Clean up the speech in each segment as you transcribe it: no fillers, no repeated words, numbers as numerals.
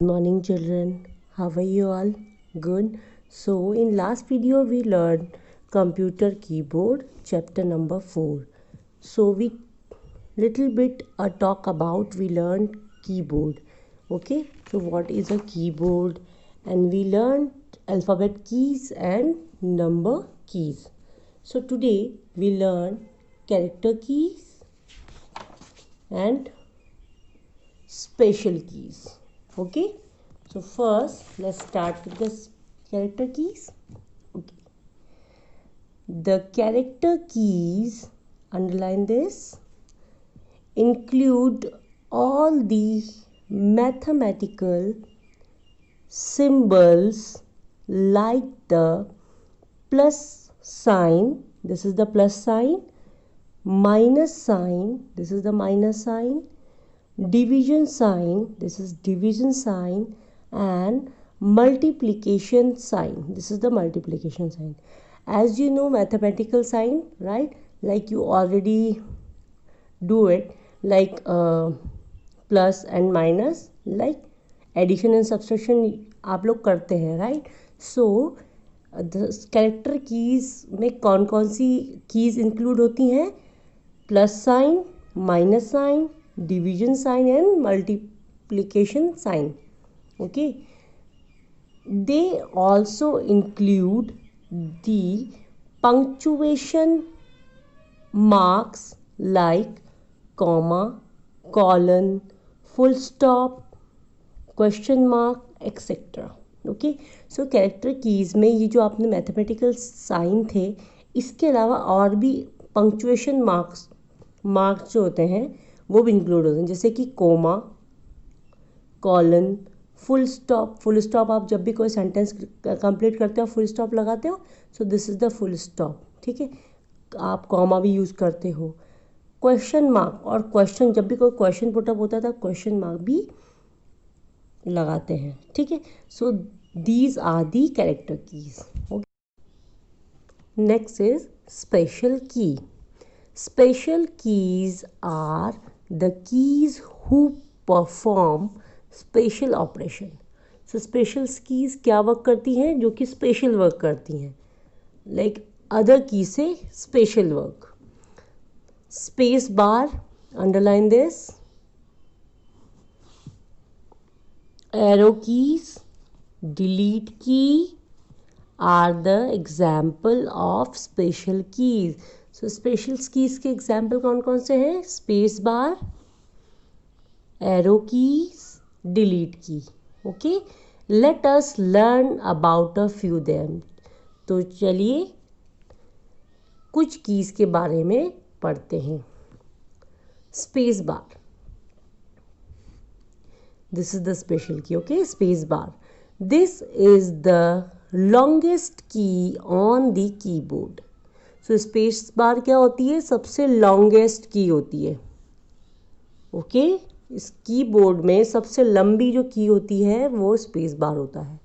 Good morning children. How are you all? Good. So in last video we learned computer keyboard chapter number 4. So we little bit talk about we learned keyboard. Okay? So what is a keyboard? And we learned alphabet keys and number keys. So today we learn character keys and special keys. Okay, so first let's start with the character keys. Okay, the character keys, underline this, include all the mathematical symbols like the plus sign, this is the plus sign, minus sign, this is the minus sign, division sign, this is division sign, and multiplication sign, this is the multiplication sign. As you know mathematical sign, right? Like you already do it, like plus and minus, like addition and subtraction आप लोग करते हैं, right? सो character keys में कौन कौन सी keys include होती हैं? Plus sign, minus sign, division sign and multiplication sign. Okay, they also include the punctuation marks like comma, colon, full stop, question mark, etc. Okay, so character keys में ये जो आपने mathematical sign थे, इसके अलावा और भी पंक्चुएशन मार्क्स जो होते हैं वो भी इंक्लूड होते हैं, जैसे कि comma, colon, full stop. Full stop आप जब भी कोई सेंटेंस कंप्लीट करते हो फुल स्टॉप लगाते हो, so this is the full stop. ठीक है, आप कॉमा भी यूज़ करते हो. क्वेश्चन मार्क और क्वेश्चन, जब भी कोई क्वेश्चन पुटअप होता था क्वेश्चन मार्क भी लगाते हैं. ठीक है, so these are the character keys. Next is special key. Special keys are the keys who perform special operation. So special keys क्या वर्क करती हैं? जो कि स्पेशल वर्क करती हैं, लाइक अदर की से special work. Space bar, underline this. Arrow keys, delete key are the example of special keys. So special keys के example कौन कौन से हैं? Space bar, arrow keys, delete key. Okay, let us learn about a few them. तो चलिए कुछ keys के बारे में पढ़ते हैं. Space bar, this is the special key. Okay, space bar, this is the longest key on the keyboard. So space bar क्या होती है? सबसे लॉन्गेस्ट की होती है. ओके, इस कीबोर्ड में सबसे लंबी जो की होती है वो स्पेस बार होता है.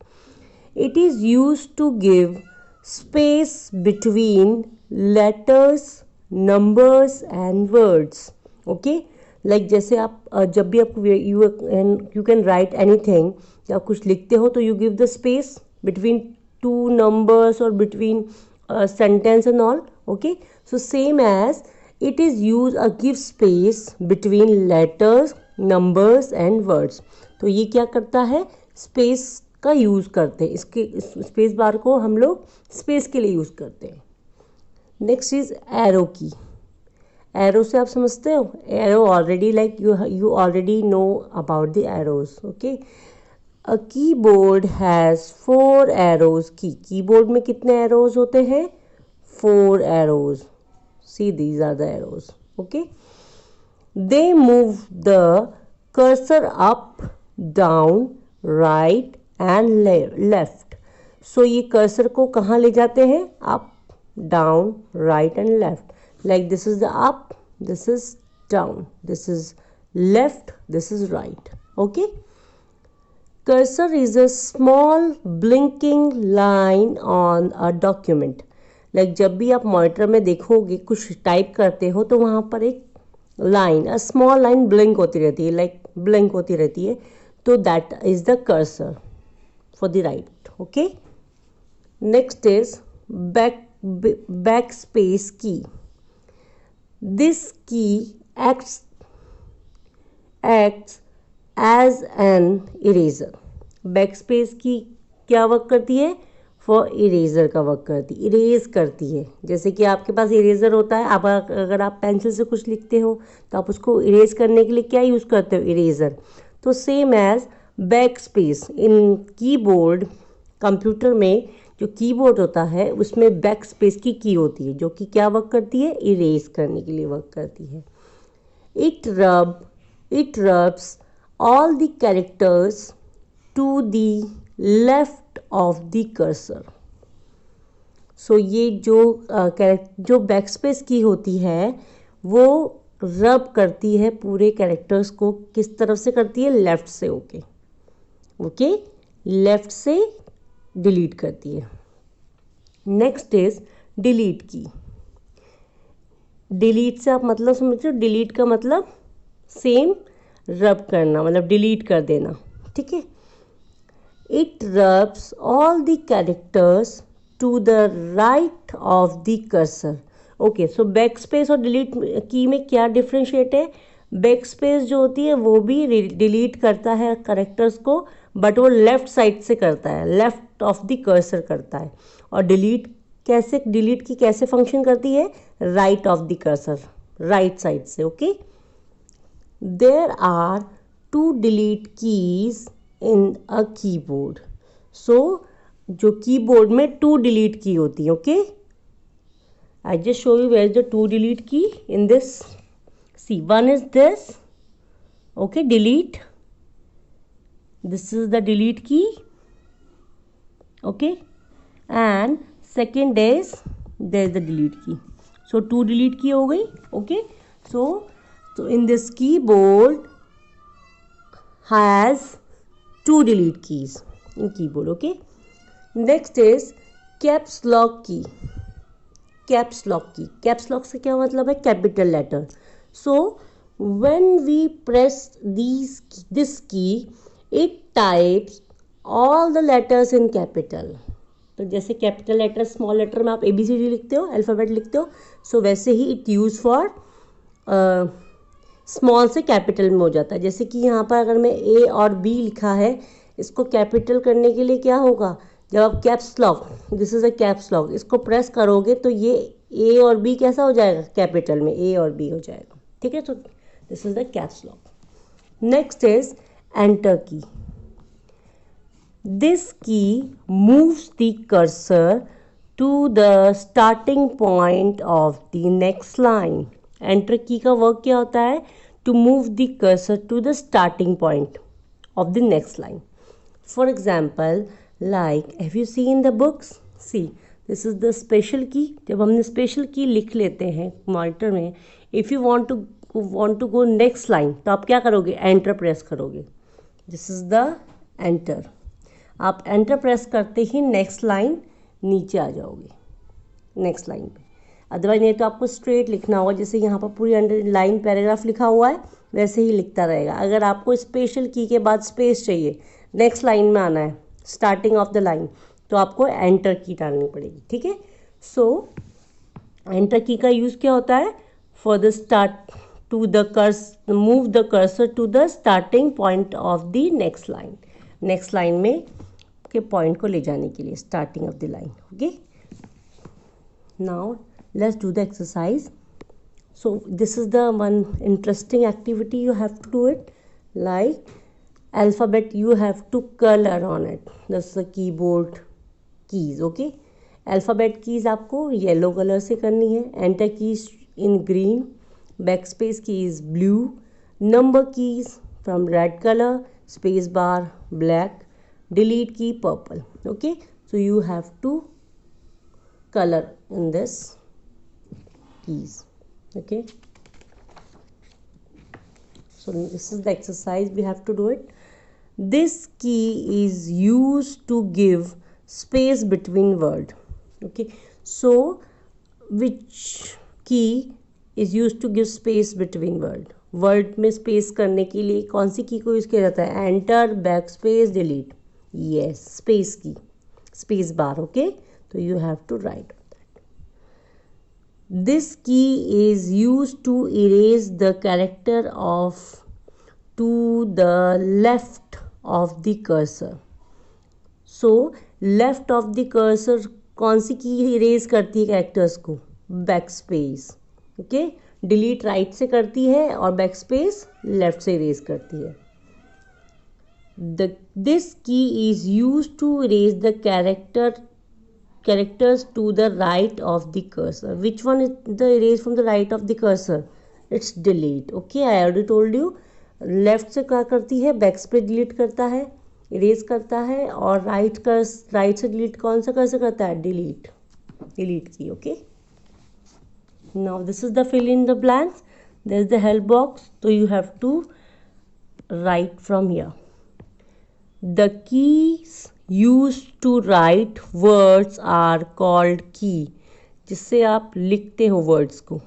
It is use to give space between letters, numbers and words. Okay, like जैसे आप जब भी आप यू कैन राइट एनीथिंग, जब आप कुछ लिखते हो तो you give the space between two numbers और between sentence and all. Okay, so same as it is use a give space between letters, numbers and words. तो ये क्या करता है? स्पेस का यूज़ करते हैं. इसके स्पेस बार को हम लोग स्पेस के लिए यूज़ करते हैं. नेक्स्ट इज एरो की. एरो से आप समझते हो? Arrow already like you already know about the arrows. Okay, A keyboard has 4 arrows. Keyboard में कितने एरोज होते हैं? 4 arrows. See, these are the arrows. Okay, they move the cursor up, down, right and left. So ये cursor को कहाँ ले जाते हैं? Up, down, right and left. Like this is the up, this is down, this is left, this is right. Okay, cursor is a small blinking line on a document. Like जब भी आप monitor में देखोगे कुछ type करते हो तो वहाँ पर एक line, a small line blink होती रहती है, लाइक ब्लिंक होती रहती है. So that is the cursor for the right. Okay. Next is backspace key. This key acts as an eraser. Backspace की क्या वर्क करती है? फॉर इरेजर का वर्क करती है, इरेज करती है. जैसे कि आपके पास इरेजर होता है, आप अगर आप पेंसिल से कुछ लिखते हो तो आप उसको इरेज करने के लिए क्या यूज़ करते हो? इरेजर. तो same as backspace in keyboard, computer में जो कीबोर्ड होता है उसमें बैक स्पेस की की होती है, जो कि क्या वर्क करती है? इरेज करने के लिए वर्क करती है. It rubs all the characters to the left of the cursor. So ये जो बैकस्पेस की होती है वो रब करती है पूरे कैरेक्टर्स को. किस तरफ से करती है? लेफ्ट से. ओके, लेफ्ट से डिलीट करती है. नेक्स्ट इज डिलीट की. डिलीट से आप मतलब समझ रहे हो? डिलीट का मतलब सेम रब करना, मतलब डिलीट कर देना. ठीक है. It rubs all the characters to the right of the cursor. Okay, so backspace और डिलीट की में क्या डिफ्रेंशिएट है? बैक स्पेस जो होती है वो भी डिलीट करता है कैरेक्टर्स को, बट वो लेफ्ट साइड से करता है, लेफ्ट ऑफ द कर्सर करता है. और डिलीट की कैसे फंक्शन करती है? Right of the cursor, right side से. Okay. There are 2 delete keys in a keyboard. So जो कीबोर्ड में 2 delete की होती है. Okay, I just show you where is the 2 delete key in this. See, one is this. Okay, delete. This is the delete key. Okay, and second is there is the delete key. So 2 delete key हो गई. Okay, so in this keyboard has 2 delete keys in keyboard. Okay. Next is caps lock key. Caps lock key. Caps lock से क्या मतलब है? Capital letter. So when we press this key, it types all the letters in capital. तो जैसे capital letter small letter में आप ABCD लिखते हो, अल्फ़ाबेट लिखते हो, सो वैसे ही इट यूज़ फॉर स्मॉल से कैपिटल में हो जाता है. जैसे कि यहाँ पर अगर मैं A और B लिखा है, इसको कैपिटल करने के लिए क्या होगा? जब आप caps lock, this is a caps lock, इसको प्रेस करोगे तो ये A और B कैसा हो जाएगा? कैपिटल में A और B हो जाएगा. ठीक है, तो this is the caps lock. Next is enter key. This key moves the cursor to the starting point of the next line. Enter key का वर्क क्या होता है? To move the cursor to the starting point of the next line. For example, like have you seen the books? See, this is the special key. जब हमने special की लिख लेते हैं मॉनिटर में, if you want to go next line, तो आप क्या करोगे? एंटर प्रेस करोगे. This is the enter. आप एंटर प्रेस करते ही नेक्स्ट लाइन नीचे आ जाओगे, नेक्स्ट लाइन पे. अदरवाइज नहीं तो आपको स्ट्रेट लिखना होगा, जैसे यहाँ पर पूरी अंडरलाइन पैराग्राफ लिखा हुआ है वैसे ही लिखता रहेगा. अगर आपको स्पेशल की के बाद स्पेस चाहिए, नेक्स्ट लाइन में आना है, स्टार्टिंग ऑफ द लाइन, तो आपको एंटर की डालनी पड़ेगी. ठीक है. सो एंटर की का यूज़ क्या होता है? For the start to the move the cursor to the starting point of the next line. Next line में के पॉइंट को ले जाने के लिए, starting of the line. Okay. Now let's do the exercise. So this is the one interesting activity, you have to do it. Like alphabet, you have to color on it. That's the keyboard keys. Okay, alphabet keys आपको yellow color से करनी है. Enter keys in green, backspace key is blue, number keys from red color, space bar black, delete key purple. Okay, so you have to color in this keys. Okay, so this is the exercise, we have to do it. This key is used to give space between word. Okay, so which key is used to give space between word? Word में space करने के लिए कौन सी की को use किया जाता है? Enter, back space, delete. Yes, space key, space bar. Okay, तो you have to write that. This key is use to erase the character of to the left of the cursor. So left of the cursor कौन सी key erase करती है characters को? Back space. Okay, delete right से करती है और back space left से इरेज करती है। This key is use to erase the characters to the right of the cursor. Which one is the erase from the right of the cursor? It's delete. Okay, I already told you. Left से क्या करती है? Back पे delete करता है, erase करता है, और राइट से डिलीट कौन सा कर्सर करता है? Delete key. Okay, now this is the fill in the blanks, there is the help box, तो you have to write from here. The keys use to write words are called key. जिससे आप लिखते हो words को,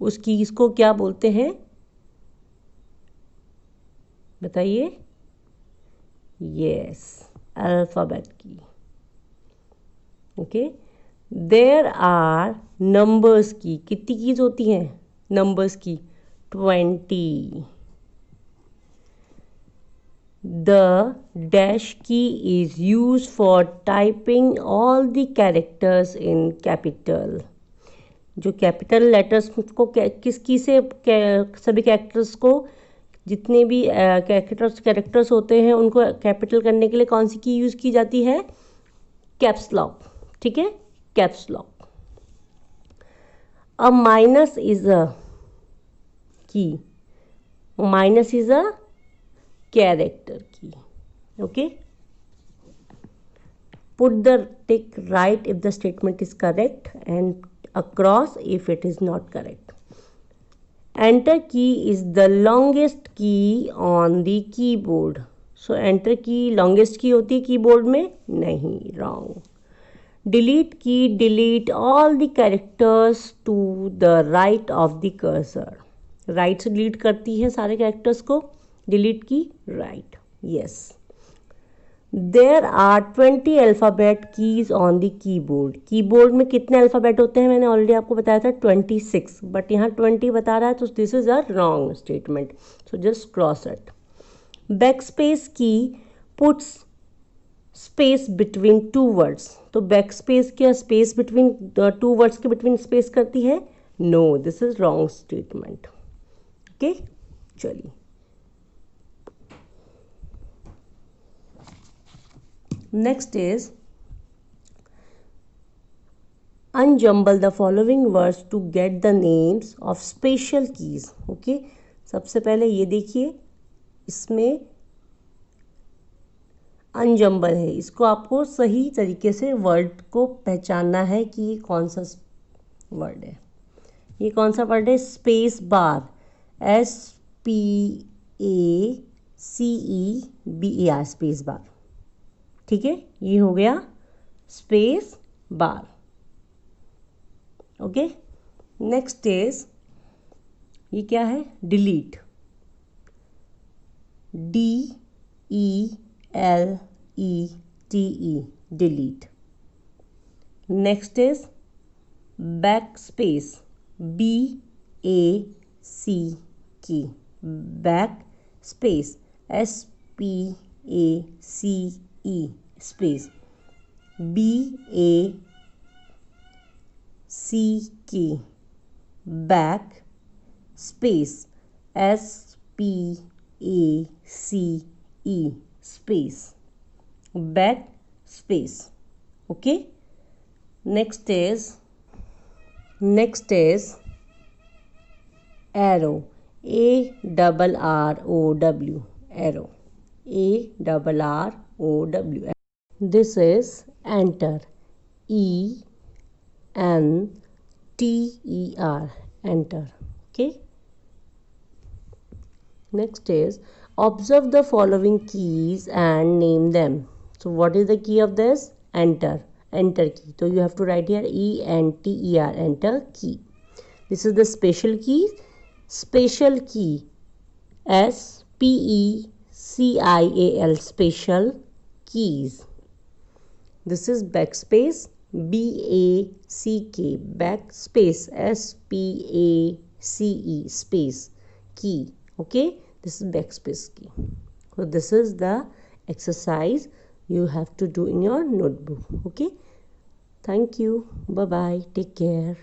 उस keys को क्या बोलते हैं? बताइए। यस, अल्फाबेट की। ओके, देयर आर नंबर्स की। कितनी कीज होती हैं नंबर्स की? 20। द डैश की is use for typing all the characters in capital. जो कैपिटल लेटर्स को किस की से सभी कैरेक्टर्स को, जितने भी कैरेक्टर्स होते हैं उनको कैपिटल करने के लिए कौन सी की यूज़ की जाती है? Caps lock. ठीक है, caps lock. A minus is a की, माइनस इज अ कैरेक्टर की। Okay, put the tick right if the statement is correct and across if it is not correct. Enter key is the longest key on the keyboard. So enter key longest key होती है keyboard में? नहीं, wrong. Delete key delete all the characters to the right of the cursor. Right से delete करती है सारे characters को, delete की right. Yes. There are 20 alphabet keys on the keyboard. Keyboard में कितने अल्फ़ाबेट होते हैं? मैंने ऑलरेडी आपको बताया था 26, बट यहाँ 20 बता रहा है, तो this is a wrong statement, so just cross it. Back space key puts space between two words. तो बैक स्पेस क्या स्पेस बिटवीन टू वर्ड्स के बिटवीन स्पेस करती है? No, this is wrong statement. Okay, चलिए next is unjumble the following words to get the names of special keys. okay, सबसे पहले ये देखिए, इसमें अनजम्बल है, इसको आपको सही तरीके से वर्ड को पहचानना है कि ये कौन सा वर्ड है। ये कौन सा वर्ड है? Space bar, SPACEBAR, space bar. ठीक है, ये हो गया space bar. Okay, next is, ये क्या है? Delete, DELETE, delete. Next is back space, BAC की, back space, SPACE space, BAC की, back space, SPACE space, back space. Okay, next is arrow, ARROW, arrow, ARROW। This is enter, ENTER, enter. Okay, next is observe the following keys and name them. So what is the key of this? Enter key. So you have to write here ENTER, enter key. This is the special key. special key, SPECIAL, special keys. This is backspace, BACK, backspace, SPACE, space, key. Okay, this is backspace key. So this is the exercise you have to do in your notebook. Okay, thank you, bye bye, take care.